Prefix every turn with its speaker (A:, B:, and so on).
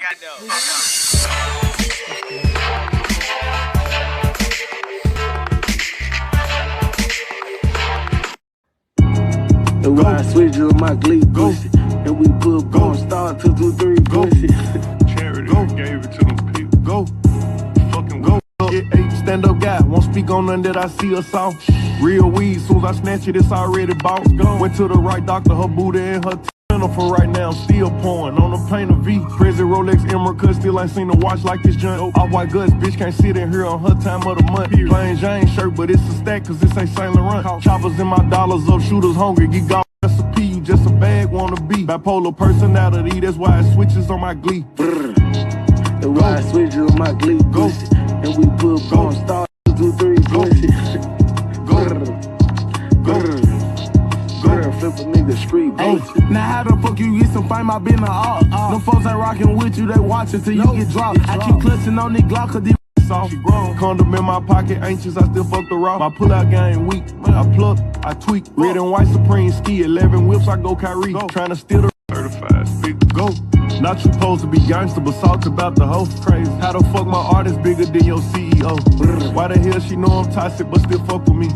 A: And when I switch with my glee pussy, and we put gon' start 2, 2, 3 pussy.
B: Charity gave it to them people. Go. Fucking go. Get 8 stand-up guy. Won't speak on none that I see us off. Real weed, soon as I snatch it, it's already bought. Went to the right doctor, her booty and her for right now, still pouring on the painter V. Present Rolex Emerald cut, still ain't seen a watch like this junk. All white guts, bitch can't sit in here on her time of the month. Plain Jane shirt, but it's a stack, cause this ain't Saint Laurent. Choppers in my dollars up, shooters hungry, get golf recipe, you just a bag wanna be. Bipolar personality, that's why it switches on my glee.
A: And when I switch with my glee pussy, and we put gon' start 2, 2, 3 pussy. Flip a nigga street,
C: hey, now how the fuck you get some fame? I been a art. Them folks ain't rockin' with you, they watchin' till you get dropped. I keep clutching on this Glock, cause these soft.
B: Condom in my pocket, anxious, I still fuck the raw. My pull-out game weak, I pluck, I tweak. Red and white Supreme ski, 11 whips, I go Kyrie. Tryna steal the certified speaker, go. Not you supposed to be gangster, but talk about the hoe. Crazy. How the fuck my artist bigger than your CEO? Why the hell she know I'm toxic, but still fuck with me?